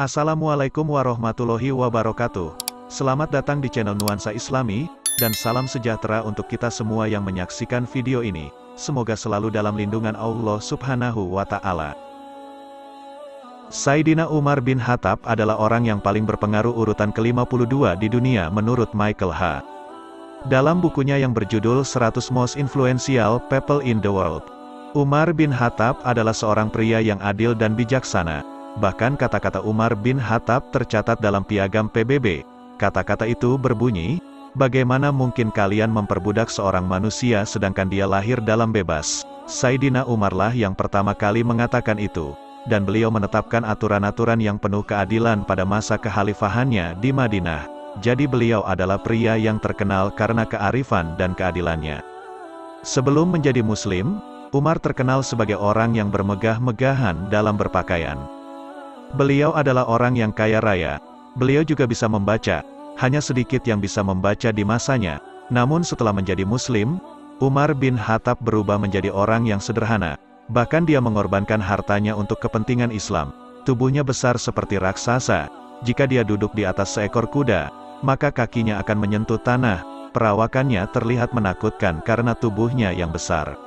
Assalamualaikum warahmatullahi wabarakatuh. Selamat datang di channel Nuansa Islami, dan salam sejahtera untuk kita semua yang menyaksikan video ini. Semoga selalu dalam lindungan Allah Subhanahu wa Ta'ala. Sayyidina Umar bin Khattab adalah orang yang paling berpengaruh urutan ke-52 di dunia menurut Michael H. Dalam bukunya yang berjudul 100 Most Influential People in the World, Umar bin Khattab adalah seorang pria yang adil dan bijaksana. Bahkan kata-kata Umar bin Khattab tercatat dalam piagam PBB. Kata-kata itu berbunyi, "Bagaimana mungkin kalian memperbudak seorang manusia sedangkan dia lahir dalam bebas?" Sayyidina Umarlah yang pertama kali mengatakan itu, dan beliau menetapkan aturan-aturan yang penuh keadilan pada masa kekhalifahannya di Madinah. Jadi beliau adalah pria yang terkenal karena kearifan dan keadilannya. Sebelum menjadi Muslim, Umar terkenal sebagai orang yang bermegah-megahan dalam berpakaian. Beliau adalah orang yang kaya raya. Beliau juga bisa membaca, hanya sedikit yang bisa membaca di masanya. Namun setelah menjadi Muslim, Umar bin Khattab berubah menjadi orang yang sederhana. Bahkan dia mengorbankan hartanya untuk kepentingan Islam. Tubuhnya besar seperti raksasa. Jika dia duduk di atas seekor kuda, maka kakinya akan menyentuh tanah. Perawakannya terlihat menakutkan karena tubuhnya yang besar.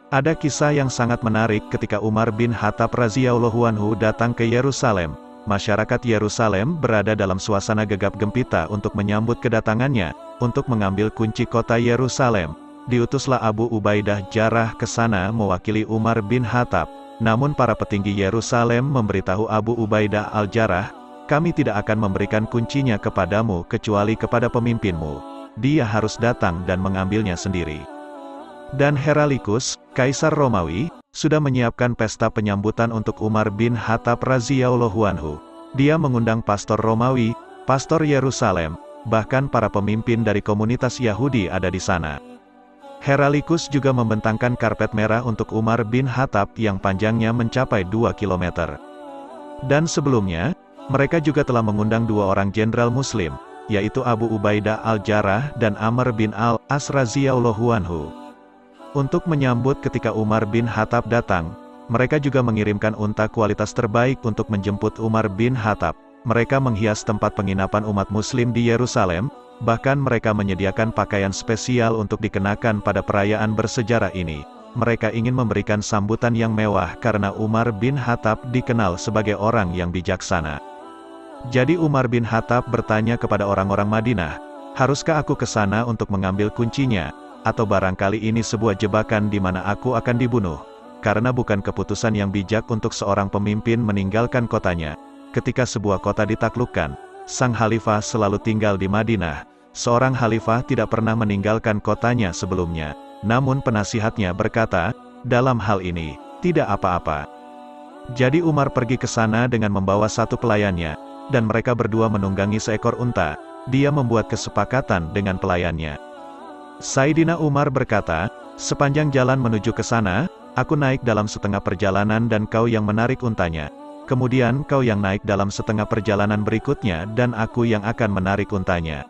Ada kisah yang sangat menarik ketika Umar bin Khattab radhiyallahu anhu datang ke Yerusalem. Masyarakat Yerusalem berada dalam suasana gegap gempita untuk menyambut kedatangannya. Untuk mengambil kunci kota Yerusalem, diutuslah Abu Ubaidah Jarrah ke sana mewakili Umar bin Khattab. Namun para petinggi Yerusalem memberitahu Abu Ubaidah al-Jarrah, "Kami tidak akan memberikan kuncinya kepadamu kecuali kepada pemimpinmu. Dia harus datang dan mengambilnya sendiri." Dan Heraklius, Kaisar Romawi, sudah menyiapkan pesta penyambutan untuk Umar bin Khattab radhiyallahu anhu. Dia mengundang pastor Romawi, pastor Yerusalem, bahkan para pemimpin dari komunitas Yahudi ada di sana. Heraklius juga membentangkan karpet merah untuk Umar bin Khattab yang panjangnya mencapai 2 km. Dan sebelumnya, mereka juga telah mengundang dua orang jenderal Muslim, yaitu Abu Ubaidah al-Jarrah dan Amr bin al-As radhiyallahu anhu. Untuk menyambut ketika Umar bin Khattab datang, mereka juga mengirimkan unta kualitas terbaik untuk menjemput Umar bin Khattab. Mereka menghias tempat penginapan umat Muslim di Yerusalem, bahkan mereka menyediakan pakaian spesial untuk dikenakan pada perayaan bersejarah ini. Mereka ingin memberikan sambutan yang mewah karena Umar bin Khattab dikenal sebagai orang yang bijaksana. Jadi Umar bin Khattab bertanya kepada orang-orang Madinah, "Haruskah aku ke sana untuk mengambil kuncinya? Atau barangkali ini sebuah jebakan di mana aku akan dibunuh?" Karena bukan keputusan yang bijak untuk seorang pemimpin meninggalkan kotanya. Ketika sebuah kota ditaklukkan, sang khalifah selalu tinggal di Madinah. Seorang khalifah tidak pernah meninggalkan kotanya sebelumnya. Namun penasihatnya berkata, "Dalam hal ini, tidak apa-apa." Jadi Umar pergi ke sana dengan membawa satu pelayannya, dan mereka berdua menunggangi seekor unta. Dia membuat kesepakatan dengan pelayannya. Sayyidina Umar berkata, "Sepanjang jalan menuju ke sana, aku naik dalam setengah perjalanan dan kau yang menarik untanya. Kemudian kau yang naik dalam setengah perjalanan berikutnya dan aku yang akan menarik untanya."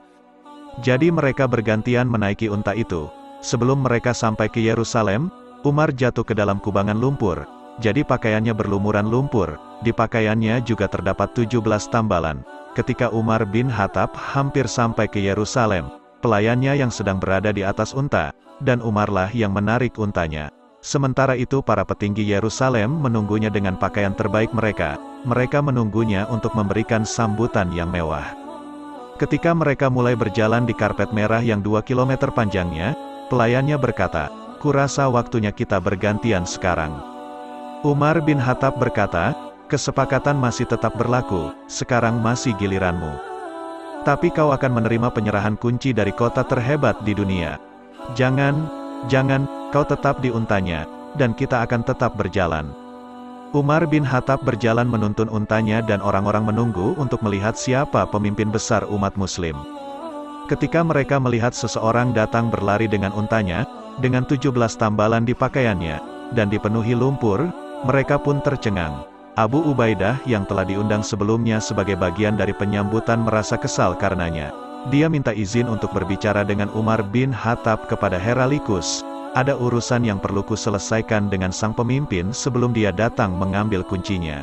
Jadi mereka bergantian menaiki unta itu. Sebelum mereka sampai ke Yerusalem, Umar jatuh ke dalam kubangan lumpur. Jadi pakaiannya berlumuran lumpur. Di pakaiannya juga terdapat 17 tambalan. Ketika Umar bin Khattab hampir sampai ke Yerusalem, pelayannya yang sedang berada di atas unta, dan Umarlah yang menarik untanya. Sementara itu para petinggi Yerusalem menunggunya dengan pakaian terbaik mereka. Mereka menunggunya untuk memberikan sambutan yang mewah. Ketika mereka mulai berjalan di karpet merah yang 2 km panjangnya, pelayannya berkata, "Kurasa waktunya kita bergantian sekarang." Umar bin Khattab berkata, "Kesepakatan masih tetap berlaku, sekarang masih giliranmu. Tapi kau akan menerima penyerahan kunci dari kota terhebat di dunia. Jangan, kau tetap di untanya, dan kita akan tetap berjalan." Umar bin Khattab berjalan menuntun untanya dan orang-orang menunggu untuk melihat siapa pemimpin besar umat Muslim. Ketika mereka melihat seseorang datang berlari dengan untanya, dengan 17 tambalan di pakaiannya, dan dipenuhi lumpur, mereka pun tercengang. Abu Ubaidah yang telah diundang sebelumnya sebagai bagian dari penyambutan merasa kesal karenanya. Dia minta izin untuk berbicara dengan Umar bin Khattab kepada Heraklius. "Ada urusan yang perlu kuselesaikan dengan sang pemimpin sebelum dia datang mengambil kuncinya."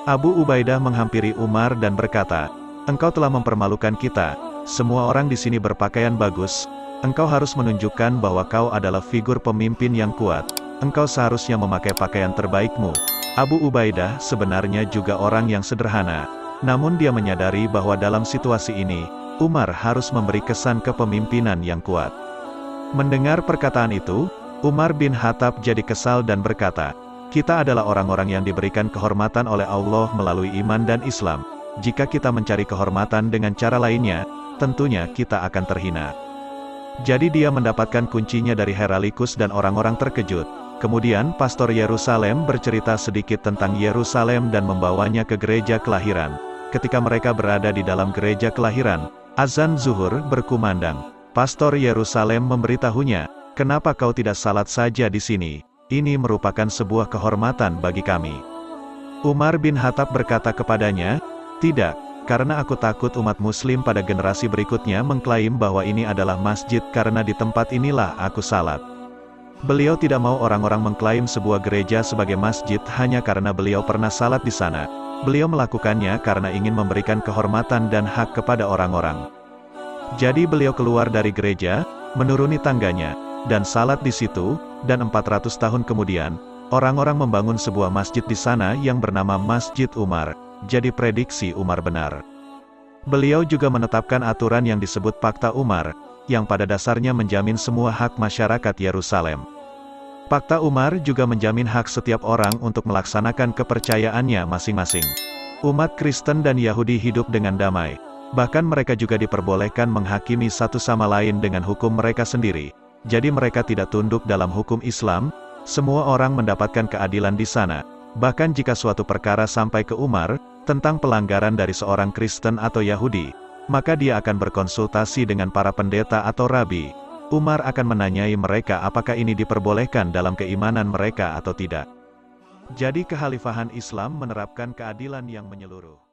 Abu Ubaidah menghampiri Umar dan berkata, "Engkau telah mempermalukan kita, semua orang di sini berpakaian bagus, engkau harus menunjukkan bahwa kau adalah figur pemimpin yang kuat, engkau seharusnya memakai pakaian terbaikmu." Abu Ubaidah sebenarnya juga orang yang sederhana, namun dia menyadari bahwa dalam situasi ini, Umar harus memberi kesan kepemimpinan yang kuat. Mendengar perkataan itu, Umar bin Khattab jadi kesal dan berkata, "Kita adalah orang-orang yang diberikan kehormatan oleh Allah melalui iman dan Islam. Jika kita mencari kehormatan dengan cara lainnya, tentunya kita akan terhina." Jadi dia mendapatkan kuncinya dari Heralikus dan orang-orang terkejut. Kemudian pastor Yerusalem bercerita sedikit tentang Yerusalem dan membawanya ke gereja kelahiran. Ketika mereka berada di dalam gereja kelahiran, azan zuhur berkumandang. Pastor Yerusalem memberitahunya, "Kenapa kau tidak salat saja di sini? Ini merupakan sebuah kehormatan bagi kami." Umar bin Khattab berkata kepadanya, "Tidak, karena aku takut umat muslim pada generasi berikutnya mengklaim bahwa ini adalah masjid karena di tempat inilah aku salat." Beliau tidak mau orang-orang mengklaim sebuah gereja sebagai masjid hanya karena beliau pernah salat di sana. Beliau melakukannya karena ingin memberikan kehormatan dan hak kepada orang-orang. Jadi beliau keluar dari gereja, menuruni tangganya, dan salat di situ, dan 400 tahun kemudian, orang-orang membangun sebuah masjid di sana yang bernama Masjid Umar. Jadi prediksi Umar benar. Beliau juga menetapkan aturan yang disebut Pakta Umar, yang pada dasarnya menjamin semua hak masyarakat Yerusalem. Pakta Umar juga menjamin hak setiap orang untuk melaksanakan kepercayaannya masing-masing. Umat Kristen dan Yahudi hidup dengan damai. Bahkan mereka juga diperbolehkan menghakimi satu sama lain dengan hukum mereka sendiri. Jadi mereka tidak tunduk dalam hukum Islam, semua orang mendapatkan keadilan di sana. Bahkan jika suatu perkara sampai ke Umar, tentang pelanggaran dari seorang Kristen atau Yahudi, maka dia akan berkonsultasi dengan para pendeta atau rabi. Umar akan menanyai mereka apakah ini diperbolehkan dalam keimanan mereka atau tidak. Jadi kekhalifahan Islam menerapkan keadilan yang menyeluruh.